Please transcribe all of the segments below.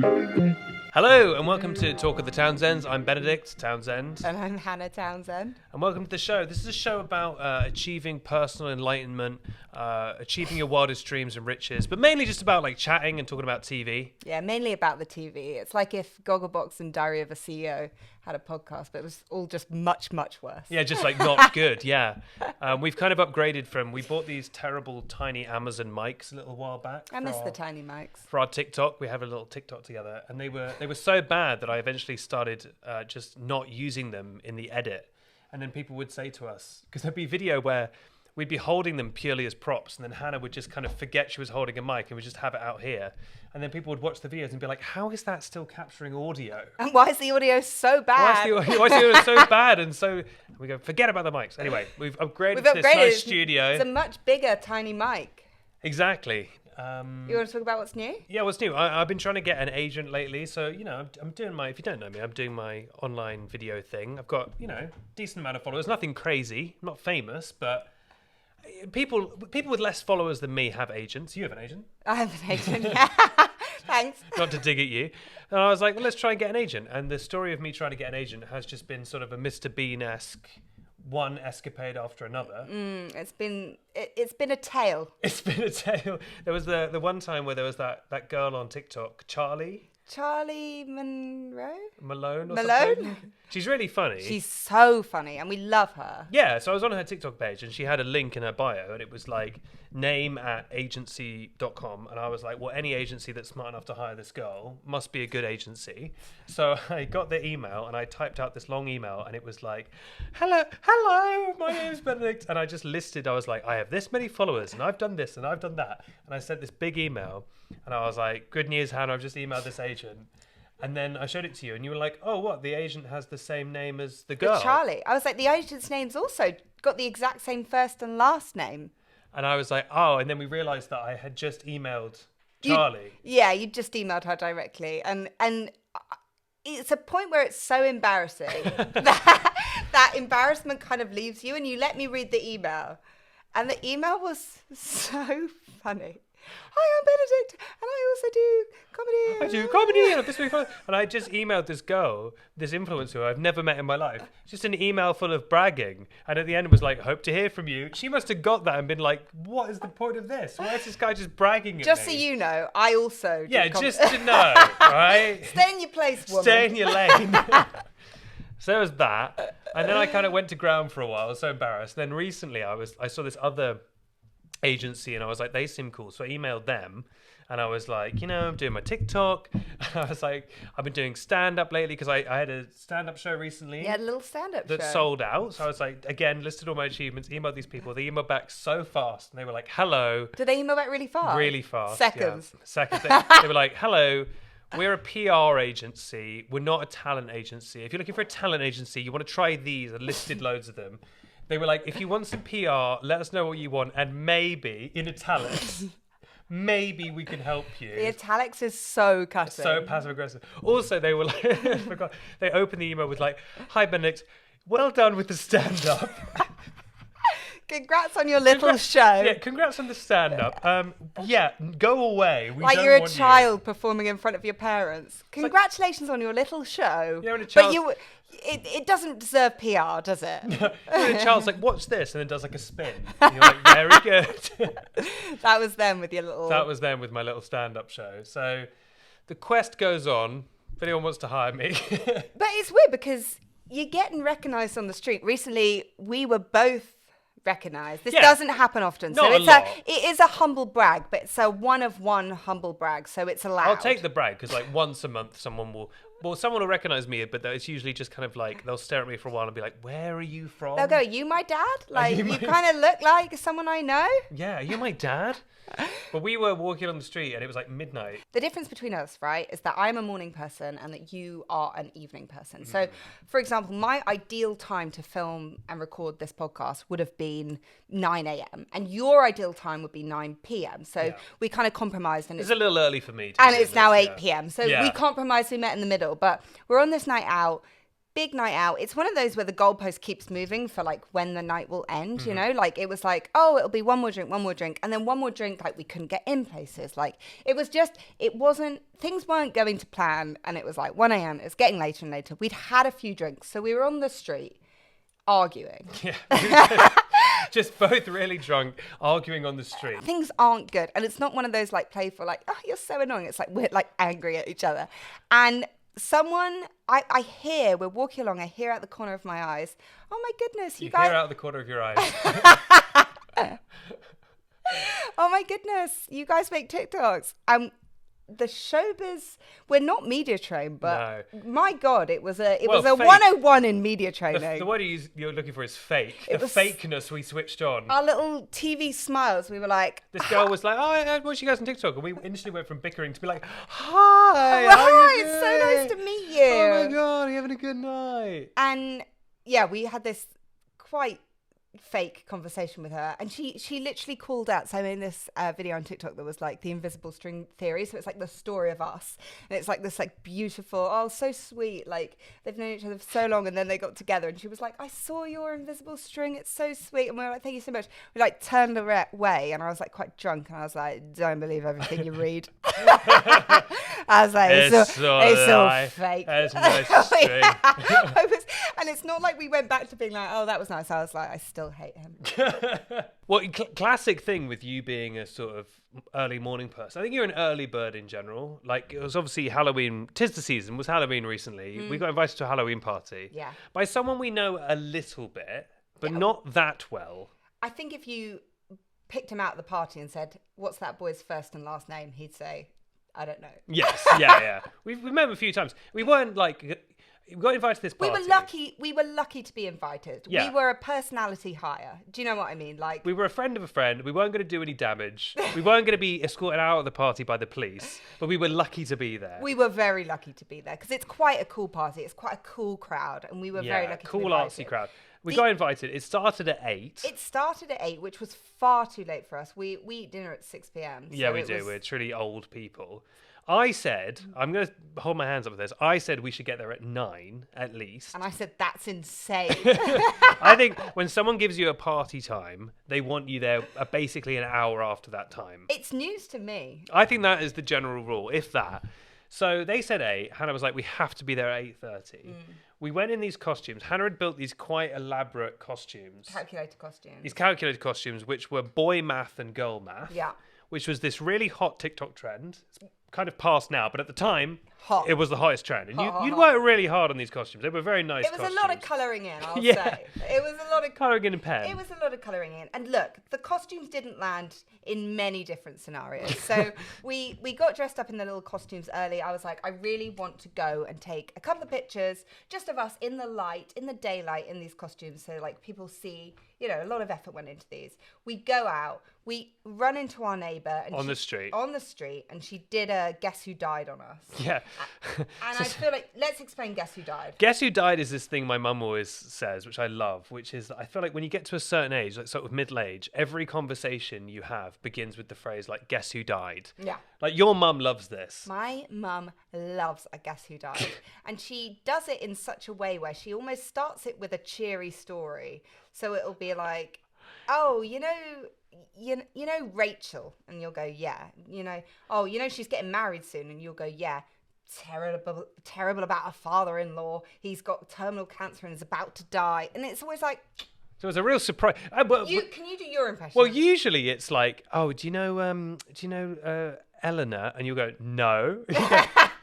Hello and welcome to Talk of the Townsends. I'm Benedict Townsend. And I'm Hannah Townsend. And welcome to the show. This is a show about achieving personal enlightenment, achieving your wildest dreams and riches, but mainly just about like chatting and talking about TV. Yeah, mainly about the TV. It's like if Gogglebox and Diary of a CEO had a podcast, but it was all just much, much worse. Yeah, just like not good, yeah. We've kind of upgraded we bought these terrible tiny Amazon mics a little while back. I miss the tiny mics. For our TikTok, we have a little TikTok together, and they were so bad that I eventually started just not using them in the edit. And then people would say to us, because there'd be video where we'd be holding them purely as props, and then Hannah would just kind of forget she was holding a mic and would just have it out here. And then people would watch the videos and be like, how is that still capturing audio? And why is the audio so bad? Why is the audio so bad? And so we go, forget about the mics. Anyway, we've upgraded to this nice studio. It's a much bigger, tiny mic. Exactly. You want to talk about what's new? Yeah, what's new? I've been trying to get an agent lately. So, you know, I'm doing if you don't know me, I'm doing my online video thing. I've got, decent amount of followers. Nothing crazy. I'm not famous, but people with less followers than me have agents. You have an agent. I have an agent, yeah. Thanks. Not to dig at you. And I was like, well, let's try and get an agent. And the story of me trying to get an agent has just been sort of a Mr. Bean-esque one escapade after another. It's been a tale. It's been a tale. There was the one time where there was that girl on TikTok, Charlie Malone or something. She's really funny. She's so funny and we love her. Yeah, so I was on her TikTok page and she had a link in her bio and it was like name@agency.com, and I was like, well, any agency that's smart enough to hire this girl must be a good agency. So I got the email and I typed out this long email and it was like, hello, my name's Benedict, and I just listed, I was like, I have this many followers and I've done this and I've done that, and I sent this big email and I was like, good news, Hannah, I've just emailed this agent. And then I showed it to you and you were like, oh, what? The agent has the same name as the girl. With Charlie. I was like, the agent's name's also got the exact same first and last name. And I was like, oh, and then we realised that I had just emailed Charlie. You just emailed her directly. And it's a point where it's so embarrassing that embarrassment kind of leaves you, and you let me read the email. And the email was so funny. Hi, I'm Benedict, and I also do comedy. I do comedy, and this week, and I just emailed this girl, this influencer who I've never met in my life, just an email full of bragging, and at the end it was like, hope to hear from you. She must have got that and been like, what is the point of this? Why is this guy just bragging at me? Just so you know, I also do just to know, right? Stay in your place, woman. Stay in your lane. So there was that, and then I kind of went to ground for a while. I was so embarrassed. Then recently I saw this other agency and I was like, they seem cool, so I emailed them and I was like, I'm doing my TikTok, and I was like, I've been doing stand-up lately because I had a stand-up show recently. Yeah, a little stand-up show that sold out. So I was like, again, listed all my achievements, emailed these people. They emailed back so fast and they were like, hello. Did they email back really fast? Really fast. Seconds. Yeah. Seconds. They were like, hello, we're a PR agency, we're not a talent agency. If you're looking for a talent agency, you want to try these. I listed loads of them. They were like, if you want some PR, let us know what you want, and maybe, in italics, maybe we can help you. The italics is so cutting. So passive-aggressive. Also, they were like, they opened the email with like, hi, Benedict, well done with the stand-up. Congrats on your little show. Yeah, congrats on the stand-up. Go away. We like don't you're a want child performing in front of your parents. Congratulations on your little show. Yeah, when a child... But it doesn't deserve PR, does it? When a child's like, watch this, and then does like a spin. And you're like, very good. That was them with your little... That was them with my little stand-up show. So the quest goes on. If anyone wants to hire me. But it's weird because you're getting recognised on the street. Recently, we were both recognised. This doesn't happen often. Not so it is a humble brag, but it's a one-of-one humble brag, so it's allowed. I'll take the brag because like once a month someone will recognise me, but it's usually just kind of like they'll stare at me for a while and be like, where are you from? They'll go, you my dad? Like, you kind of look like someone I know? Yeah, are you my dad? But we were walking on the street and it was like midnight. The difference between us, right, is that I'm a morning person and that you are an evening person. So, for example, my ideal time to film and record this podcast would have been 9 a.m. and your ideal time would be 9 p.m. So we kind of compromised. And it's a little early for me. And it's now 8 p.m. So we compromised, we met in the middle. But we're on this night out. big night out. It's one of those where the goalpost keeps moving for like when the night will end, you know? Like it was like, oh, it'll be one more drink. And then one more drink, like we couldn't get in places. Like things weren't going to plan. And it was like 1 a.m. It was getting later and later. We'd had a few drinks. So we were on the street arguing. Yeah. Just both really drunk, arguing on the street. Things aren't good. And it's not one of those like playful, like, oh, you're so annoying. It's like we're like angry at each other. And we're walking along, I hear out the corner of my eyes, oh my goodness, you guys. Hear out the corner of your eyes. Oh my goodness, you guys make TikToks. The showbiz, we're not media trained, but no. My God, it was a 101 in media training. The word you're looking for is fake. The fakeness we switched on. Our little TV smiles, we were like... This girl was like, oh, I watch you guys on TikTok. And we instantly went from bickering to be like, hi, hi, it's so nice to meet you. Oh my God, are you having a good night? And yeah, we had this quite fake conversation with her, and she literally called out. So I made this video on TikTok that was like the invisible string theory. So it's like the story of us, and it's like this like beautiful, oh so sweet, like they've known each other for so long and then they got together, and she was like, I saw your invisible string, it's so sweet. And we were like, thank you so much. We like turned away, and I was like quite drunk, and I was like, don't believe everything you read. I was like, it's all fake. It's nice string. And it's not like we went back to being like, oh, that was nice. I was like, I still hate him. Well, classic thing with you being a sort of early morning person. I think you're an early bird in general. Like, it was obviously Halloween. 'Tis the season. Was Halloween recently. We got invited to a Halloween party. Yeah. By someone we know a little bit, but not that well. I think if you picked him out at the party and said, what's that boy's first and last name? He'd say, I don't know. Yes, yeah. We've met him a few times. We weren't like... We got invited to this party. We were lucky to be invited. Yeah. We were a personality hire. Do you know what I mean? Like, we were a friend of a friend. We weren't going to do any damage. We weren't going to be escorted out of the party by the police, but we were lucky to be there. We were very lucky to be there because it's quite a cool party. It's quite a cool crowd, and we were very lucky to be invited. Cool artsy crowd. We got invited. It started at 8. It started at 8, which was far too late for us. We eat dinner at 6 p.m. So yeah, we do. We're truly old people. I said, I'm going to hold my hands up with this. I said we should get there at 9 at least. And I said, that's insane. I think when someone gives you a party time, they want you there basically an hour after that time. It's news to me. I think that is the general rule, if that. So they said 8. Hannah was like, we have to be there at 8:30. We went in these costumes. Hannah had built these quite elaborate costumes. Calculated costumes. These calculated costumes, which were boy math and girl math. Yeah. Which was this really hot TikTok trend. It's kind of past now, but at the time, hot. It was the hottest trend. And you'd work really hard on these costumes. They were very nice costumes. It was a lot of colouring in, I'll say. It was a lot of colouring in and pen. It was a lot of colouring in. And look, the costumes didn't land in many different scenarios. So we got dressed up in the little costumes early. I was like, I really want to go and take a couple of pictures just of us in the light, in the daylight, in these costumes. So like people see, you know, a lot of effort went into these. We go out. We run into our neighbour on the street, and she did a Guess Who Died on us. Yeah, and I feel like let's explain Guess Who Died. Guess Who Died is this thing my mum always says, which I love, which is that I feel like when you get to a certain age, like sort of middle age, every conversation you have begins with the phrase like "Guess who died." Yeah, like your mum loves this. My mum loves a Guess Who Died, and she does it in such a way where she almost starts it with a cheery story. So it'll be like, oh, you know Rachel, and you'll go, yeah. You know, oh, you know she's getting married soon, and you'll go, yeah. Terrible about her father-in-law. He's got terminal cancer and is about to die, and it's always like. So it's a real surprise. Can you do your impression? Well, usually it's like, oh, do you know Eleanor? And you'll go, no.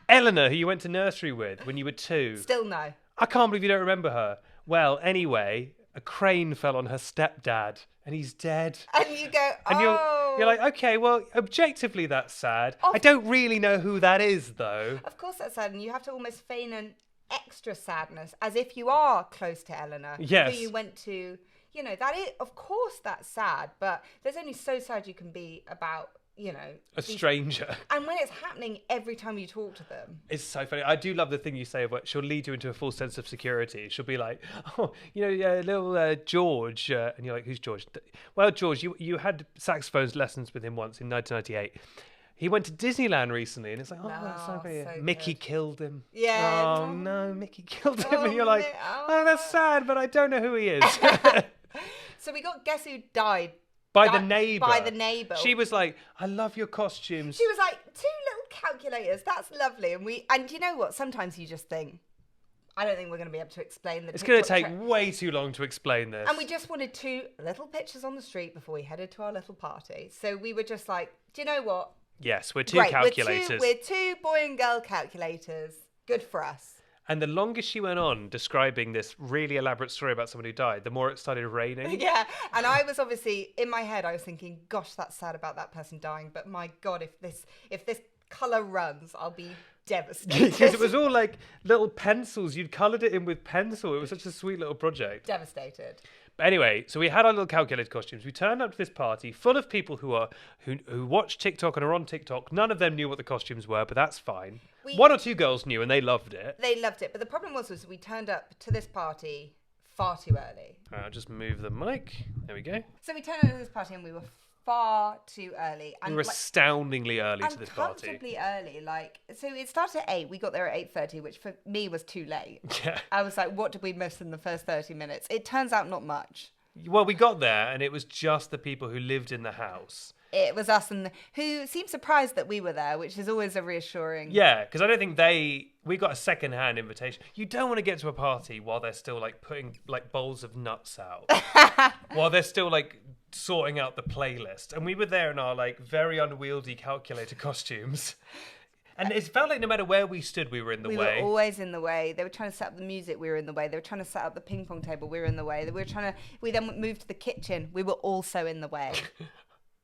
Eleanor, who you went to nursery with when you were 2. Still no. I can't believe you don't remember her. Well, anyway, a crane fell on her stepdad. And he's dead. And you go, oh. And you're like, okay, well, objectively that's sad. I don't really know who that is, though. Of course that's sad. And you have to almost feign an extra sadness as if you are close to Eleanor. Yes. Who you went to, you know, that is, of course that's sad. But there's only so sad you can be about, you know. A stranger. And when it's happening every time you talk to them. It's so funny. I do love the thing you say about she'll lead you into a full sense of security. She'll be like, oh, you know, little George. And you're like, who's George? Well, George, you had saxophones lessons with him once in 1998. He went to Disneyland recently, and it's like, oh, No, that's so great. so Mickey good. killed him. Yeah. Oh, no, Mickey killed him. Oh, And you're like, oh, that's sad, but I don't know who he is. So we got Guess Who Died? By the neighbour. By the neighbour. She was like, I love your costumes. She was like, 2 little calculators. That's lovely. And you know what? Sometimes you just think, I don't think we're going to be able to explain the It's going to TikTok take trend. way too long to explain this. And we just wanted 2 little pictures on the street before we headed to our little party. So we were just like, do you know what? Yes, we're 2 Great, calculators. We're two boy and girl calculators. Good for us. And the longer she went on describing this really elaborate story about someone who died, the more it started raining. Yeah, and I was obviously, in my head, I was thinking, gosh, that's sad about that person dying. But my God, if this colour runs, I'll be devastated. Because it was all like little pencils. You'd coloured it in with pencil. It was such a sweet little project. Devastated. But anyway, so we had our little calculated costumes. We turned up to this party full of people who watch TikTok and are on TikTok. None of them knew what the costumes were, but that's fine. 1 or 2 girls knew, and they loved it. They loved it, but the problem was we turned up to this party far too early. All right, I'll just move the mic. There we go. So we turned up to this party and we were far too early. And We were astoundingly early to this party. Uncomfortably early. So it started at 8. We got there at 8:30, which for me was too late. Yeah. I was like, what did we miss in the first 30 minutes? It turns out not much. Well, we got there, and it was just the people who lived in the house. It was us who seemed surprised that we were there, which is always a reassuring. Yeah, because I don't think we got a second-hand invitation. You don't want to get to a party while they're still like putting like bowls of nuts out, while they're still like sorting out the playlist. And we were there in our like very unwieldy calculator costumes. And it felt like no matter where we stood, we were in the way. We were always in the way. They were trying to set up the music. We were in the way. They were trying to set up the ping pong table. We were in the way. We then moved to the kitchen. We were also in the way.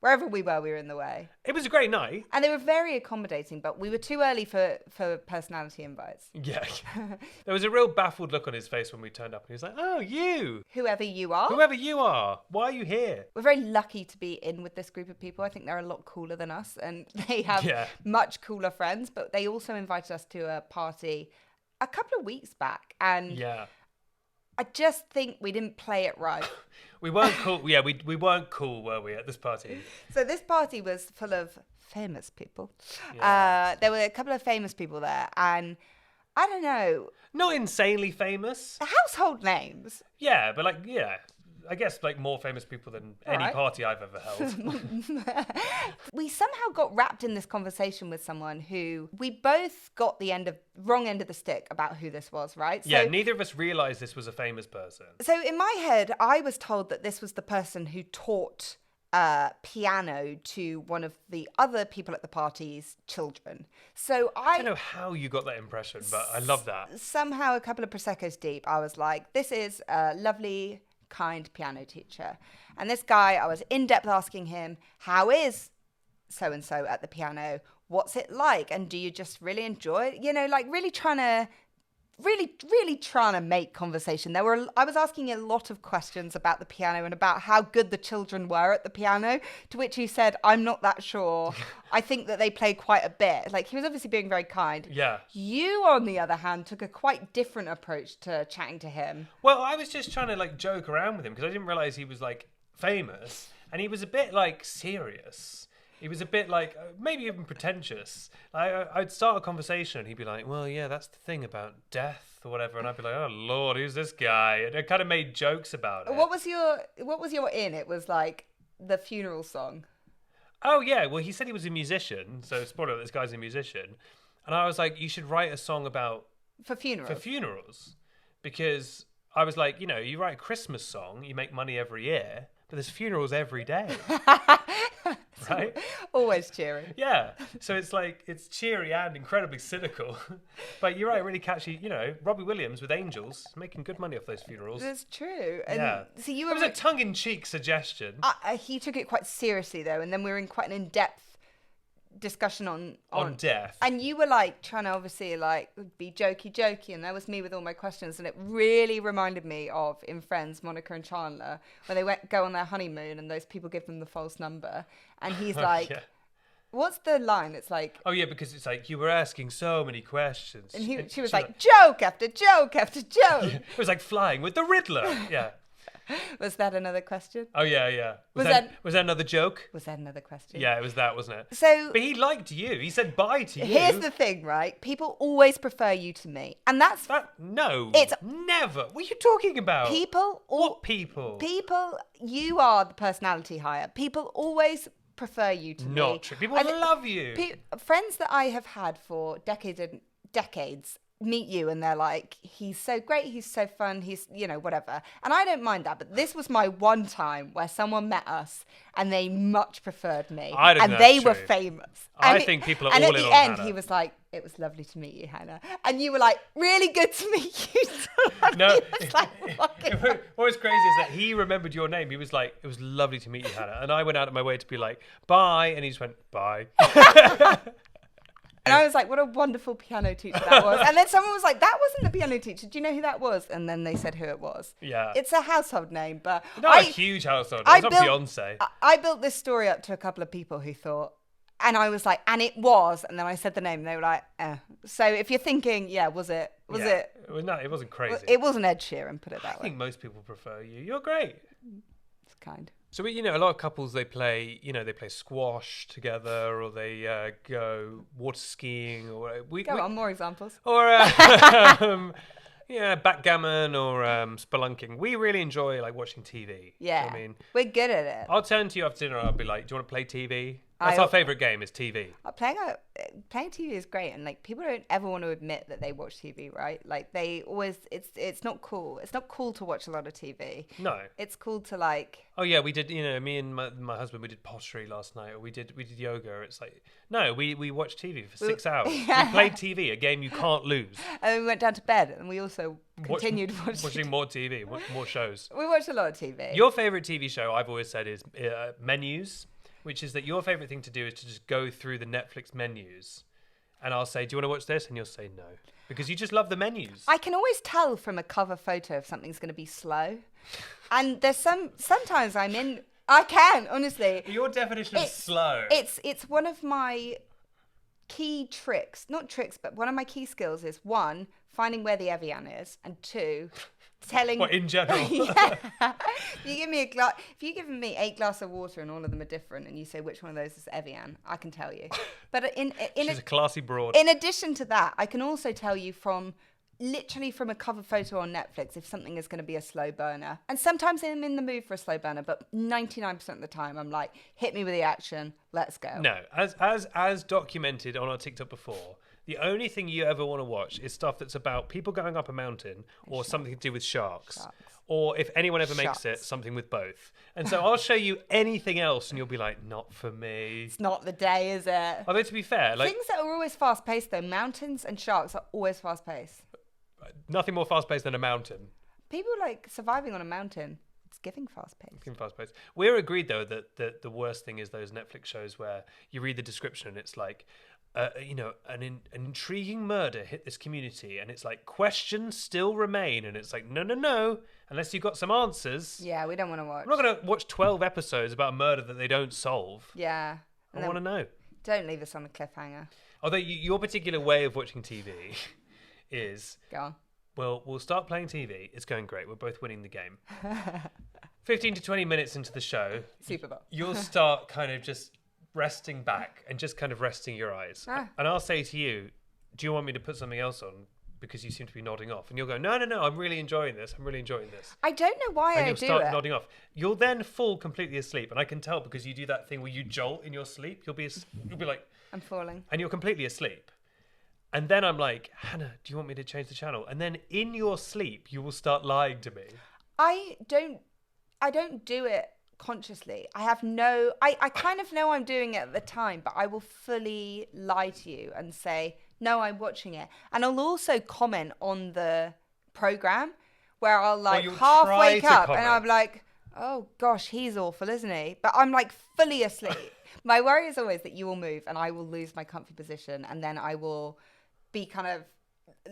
Wherever we were in the way. It was a great night. And they were very accommodating, but we were too early for personality invites. Yeah. There was a real baffled look on his face when we turned up. And he was like, oh, you. Whoever you are. Whoever you are. Why are you here? We're very lucky to be in with this group of people. I think they're a lot cooler than us, and they have much cooler friends, but they also invited us to a party a couple of weeks back. And I just think we didn't play it right. We weren't cool. Yeah, we weren't cool, were we, at this party? So this party was full of famous people. Yeah. There were a couple of famous people there, and I don't know. Not insanely famous. Household names. Yeah, but like, I guess like more famous people than any party I've ever held. We somehow got wrapped in this conversation with someone who we both got the wrong end of the stick about who this was, right? So, neither of us realised this was a famous person. So in my head, I was told that this was the person who taught piano to one of the other people at the party's children. So I don't know how you got that impression, but I love that. Somehow a couple of Prosecco's deep, I was like, this is a lovely, kind piano teacher. And this guy, I was in depth asking him, how is so-and-so at the piano? What's it like? And do you just really enjoy it? You know, like really trying to make conversation. I was asking a lot of questions about the piano and about how good the children were at the piano, to which he said, I'm not that sure. I think that they play quite a bit. Like, he was obviously being very kind. Yeah. You, on the other hand, took a quite different approach to chatting to him. Well, I was just trying to like joke around with him because I didn't realise he was like famous, and he was a bit like serious. He was a bit like, maybe even pretentious. I'd start a conversation and he'd be like, well, yeah, that's the thing about death or whatever. And I'd be like, oh, Lord, who's this guy? And I kind of made jokes about it. What was your in? It was like the funeral song. Oh, yeah. Well, he said he was a musician. So, spoiler alert, this guy's a musician. And I was like, you should write a song about... For funerals. Because I was like, you know, you write a Christmas song, you make money every year, but there's funerals every day. Right? Always cheery. Yeah. So it's like, it's cheery and incredibly cynical. But you're right, really catchy. You know, Robbie Williams with Angels, making good money off those funerals. That's true. And yeah. So you it was a tongue-in-cheek suggestion. He took it quite seriously, though, and then we were in quite an in-depth discussion on death. And you were like trying to obviously like be jokey, and that was me with all my questions, and it really reminded me of in Friends, Monica and Chandler, when they go on their honeymoon and those people give them the false number, and he's like, what's the line? It's like, oh yeah, because it's like, you were asking so many questions, and she was like, joke after joke after joke. It was like flying with the Riddler. Yeah. Was that another question? Oh yeah. Was that another joke? Was that another question? Yeah, it was that, wasn't it? So, but he liked you. He said bye to you. Here's the thing, right? People always prefer you to me, and that's no. It's never. What are you talking about? What people? People. You are the personality hire. People always prefer you to me. Not true. People love you. Friends that I have had for decades and decades meet you and they're like, he's so great, he's so fun, he's, whatever. And I don't mind that, but this was my one time where someone met us and they much preferred me. And they were famous. I think people are all in on And at the end, Hannah. he was like, it was lovely to meet you, Hannah. And you were like, really good to meet you. No. What was crazy is that he remembered your name. He was like, it was lovely to meet you, Hannah. And I went out of my way to be like, bye. And he just went, bye. And I was like, what a wonderful piano teacher that was. And then someone was like, that wasn't the piano teacher. Do you know who that was? And then they said who it was. Yeah. It's a household name, but... Not a huge household name. It's not Beyonce. I built this story up to a couple of people who thought... And I was like, and it was. And then I said the name and they were like, eh. So if you're thinking, was it? No, it wasn't crazy. It wasn't Ed Sheeran, put it that way. I think most people prefer you. You're great. It's kind. So, a lot of couples, they play squash together, or they go water skiing, or Go on, more examples. Or backgammon or spelunking. We really enjoy watching TV. Yeah, we're good at it. I'll turn to you after dinner and I'll be like, do you want to play TV? That's our favourite game, is TV. Playing TV is great, and people don't ever want to admit that they watch TV, right? They always, it's not cool. It's not cool to watch a lot of TV. No. It's cool to Oh yeah, we did. Me and my husband, we did pottery last night, or we did yoga. It's like, no, we watched TV for 6 hours. Yeah. We played TV, a game you can't lose. And we went down to bed, and we also continued watching more TV, more shows. We watched a lot of TV. Your favourite TV show, I've always said, is Menus. Which is that your favourite thing to do is to just go through the Netflix menus. And I'll say, do you want to watch this? And you'll say no. Because you just love the menus. I can always tell from a cover photo if something's going to be slow. And there's sometimes I can, honestly. Your definition of slow. It's one of my key tricks. Not tricks, but one of my key skills is, 1, finding where the Evian is. And 2... telling in general. Yeah. If you give me 8 glasses of water and all of them are different, and you say which one of those is Evian, I can tell you. But she's a classy broad. In addition to that, I can also tell you from a cover photo on Netflix if something is going to be a slow burner. And sometimes I'm in the mood for a slow burner, but 99% of the time I'm like, hit me with the action, let's go. No, as documented on our TikTok before. The only thing you ever want to watch is stuff that's about people going up a mountain, or something to do with sharks. Or if anyone ever makes it, something with both. And so I'll show you anything else and you'll be like, not for me. It's not the day, is it? Although to be fair, things that are always fast paced though, mountains and sharks are always fast paced. Nothing more fast paced than a mountain. People like surviving on a mountain. It's giving fast paced. We're agreed though that the worst thing is those Netflix shows where you read the description and it's like, an intriguing murder hit this community, and it's like, questions still remain, and it's like, no, unless you've got some answers. Yeah, we don't want to watch. I'm not going to watch 12 episodes about a murder that they don't solve. Yeah. I want to know. Don't leave us on a cliffhanger. Although your particular way of watching TV is... Go on. Well, we'll start playing TV. It's going great. We're both winning the game. 15 to 20 minutes into the show, Super Bowl. You'll start kind of just resting back and just kind of resting your eyes. And I'll say to you, do you want me to put something else on? Because you seem to be nodding off. And you'll go, no, I'm really enjoying this. I don't know why I do it. And you'll start nodding off. You'll then fall completely asleep. And I can tell because you do that thing where you jolt in your sleep. You'll be like... I'm falling. And you're completely asleep. And then I'm like, Hannah, do you want me to change the channel? And then in your sleep, you will start lying to me. I don't do it consciously. I kind of know I'm doing it at the time, but I will fully lie to you and say, no, I'm watching it. And I'll also comment on the program where I'll half wake up and I'm like, oh gosh, he's awful, isn't he? But I'm like fully asleep. My worry is always that you will move and I will lose my comfy position, and then I will be kind of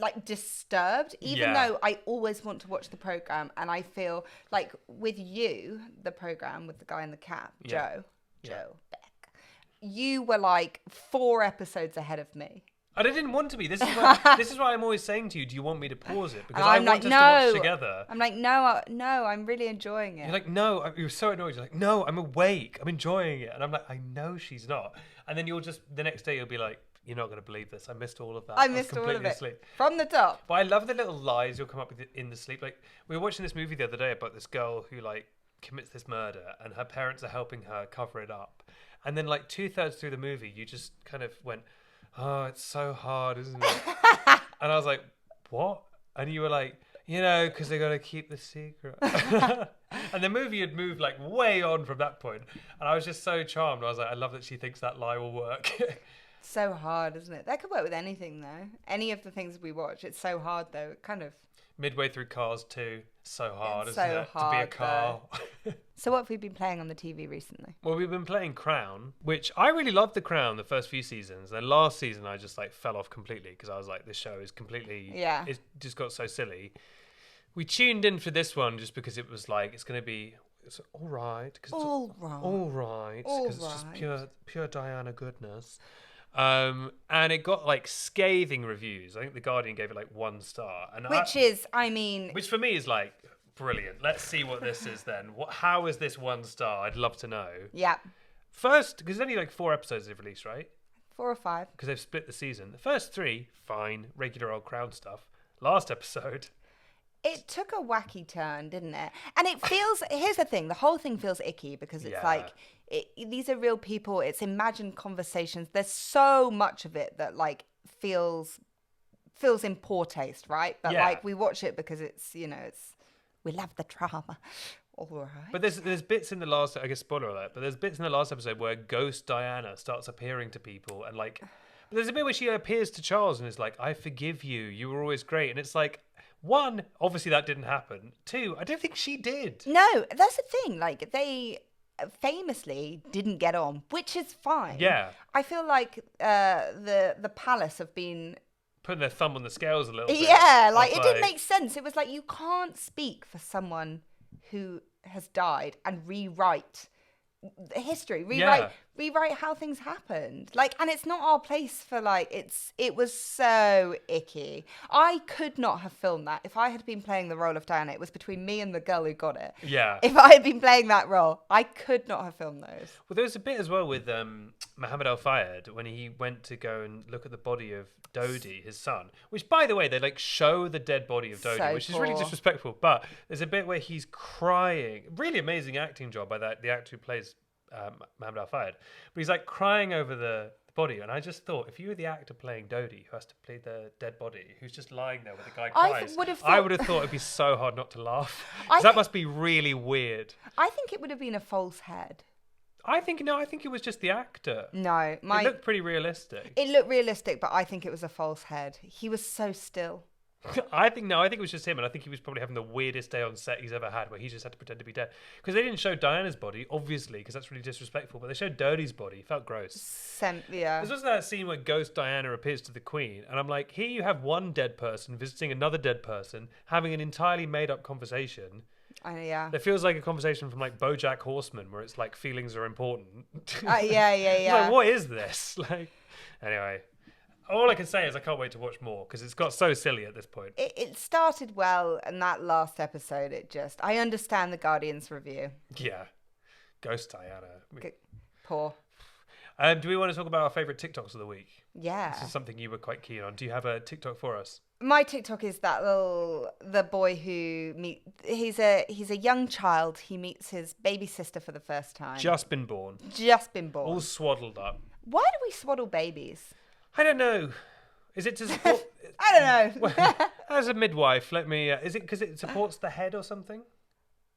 like disturbed, even though I always want to watch the program. And I feel like with you, the program with the guy in the cap, Joe Beck, you were like 4 episodes ahead of me. And I didn't want to be. This is why I'm always saying to you, do you want me to pause it? Because I I'm want like, us to watch together. I'm like, no, I'm really enjoying it. You're like, no, you're so annoyed. You're like, no, I'm awake. I'm enjoying it. And I'm like, I know she's not. And then the next day you'll be like, you're not going to believe this. I missed all of that. I missed all of it. Asleep. From the top. But I love the little lies you'll come up with in the sleep. Like, we were watching this movie the other day about this girl who, like, commits this murder and her parents are helping her cover it up. And then, like, 2/3 through the movie, you just kind of went, oh, it's so hard, isn't it? And I was like, what? And you were like, because they got to keep the secret. And the movie had moved like way on from that point. And I was just so charmed. I was like, I love that she thinks that lie will work. So hard, isn't it? That could work with anything, though. Any of the things we watch. It's so hard, though. It kind of... Midway through Cars 2, so hard, it's isn't so it? hard, to be a car. So what have we been playing on the TV recently? Well, we've been playing Crown, which I really loved the Crown the first few seasons. Then last season, I just like fell off completely because I was like, this show is completely... Yeah. It just got so silly. We tuned in for this one just because it was like, it's going to be... It's all right. All right. Because it's just pure Diana goodness. And it got like scathing reviews. I think The Guardian gave it like 1 star. And which for me is like brilliant. Let's see what this is then. How is this 1 star? I'd love to know. Yeah. First, because there's only like 4 episodes they've released, right? 4 or 5. Because they've split the season. The first 3, fine, regular old Crown stuff. Last episode... It took a wacky turn, didn't it? And it feels... Here's the thing. The whole thing feels icky because it's like... these are real people. It's imagined conversations. There's so much of it that like feels in poor taste, right? But like we watch it because it's, we love the drama. All right. But there's bits in the last... I guess spoiler alert. But there's bits in the last episode where Ghost Diana starts appearing to people and like... There's a bit where she appears to Charles and is like, I forgive you. You were always great. And it's like... 1, obviously that didn't happen. 2, I don't think she did. No, that's the thing. Like, they famously didn't get on, which is fine. Yeah. I feel like the palace have been... Putting their thumb on the scales a little bit. Yeah, like, it didn't make sense. It was like, you can't speak for someone who has died and rewrite history, rewrite how things happened, like, and it's not our place for like it was so icky. I could not have filmed that if I had been playing the role of Diana. It was between me and the girl who got it. Yeah, if I had been playing that role, I could not have filmed those. Well, there was a bit as well with Mohammed Al Fayed when he went to go and look at the body of Dodi, his son, which by the way they like show the dead body of Dodi, so which is really disrespectful. But there's a bit where he's crying, really amazing acting job by the actor who plays Mohammed Al Fayed, but he's like crying over the body, and I just thought, if you were the actor playing Dodi, who has to play the dead body, who's just lying there with the guy cries, I would have thought it'd be so hard not to laugh. That must be really weird. I think it would have been a false head. I think it was just the actor. No, it looked pretty realistic. It looked realistic, but I think it was a false head. He was so still. I think it was just him, and I think he was probably having the weirdest day on set he's ever had, where he just had to pretend to be dead. Because they didn't show Diana's body, obviously, because that's really disrespectful, but they showed Dodi's body. It felt gross. Yeah. There's also that scene where Ghost Diana appears to the Queen, and I'm like, here you have one dead person visiting another dead person, having an entirely made-up conversation. Yeah. It feels like a conversation from like BoJack Horseman, where it's like feelings are important. Yeah. Like, what is this? Like, anyway. All I can say is I can't wait to watch more because it's got so silly at this point. It started well, and that last episode, I understand the Guardian's review. Yeah. Ghost Diana. Poor. Do we want to talk about our favourite TikToks of the week? Yeah. This is something you were quite keen on. Do you have a TikTok for us? My TikTok is the boy who he's a young child. He meets his baby sister for the first time. Just been born. All swaddled up. Why do we swaddle babies? I don't know. Is it to support... I don't know. Well, as a midwife, is it because it supports the head or something?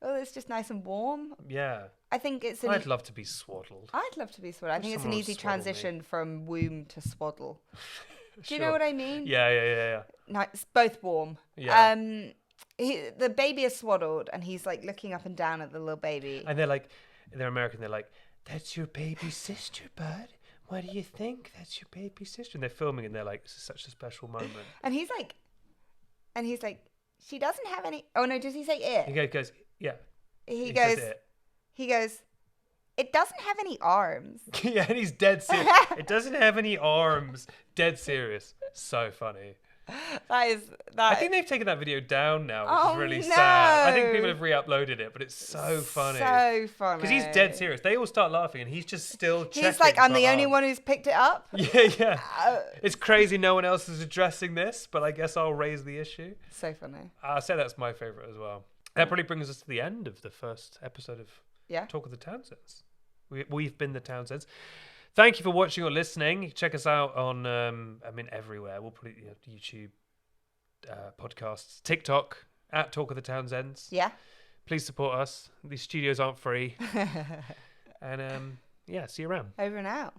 Oh, it's just nice and warm. Yeah. I think it's... I'd love to be swaddled. I'd love to be swaddled. I think it's an easy transition from womb to swaddle. Do you know Sure. what I mean? Yeah. No, it's both warm. Yeah. The baby is swaddled, and he's like looking up and down at the little baby. And they're American. They're like, "That's your baby sister, bud. What do you think? That's your baby sister." And they're filming, and they're like, "This is such a special moment." And he's like, "She doesn't have any." Oh no, does he say it? He goes, "Yeah." He goes, It doesn't have any arms. Yeah, and he's dead serious. It doesn't have any arms. Dead serious. So funny. I think they've taken that video down now, which is really no. sad. I think people have re-uploaded it, but it's so funny. So funny. Because he's dead serious. They all start laughing, and he's just still checking. He's like, I'm the only arms. one who's picked it up. Yeah. It's crazy no one else is addressing this, but I guess I'll raise the issue. So funny. I'll say that's my favourite as well. That probably brings us to the end of the first episode of Talk of the Townsends. We've been the Townsends. Thank you for watching or listening. Check us out on, everywhere. We'll put it YouTube, podcasts, TikTok, at Talk of the Townsends. Yeah. Please support us. These studios aren't free. And, see you around. Over and out.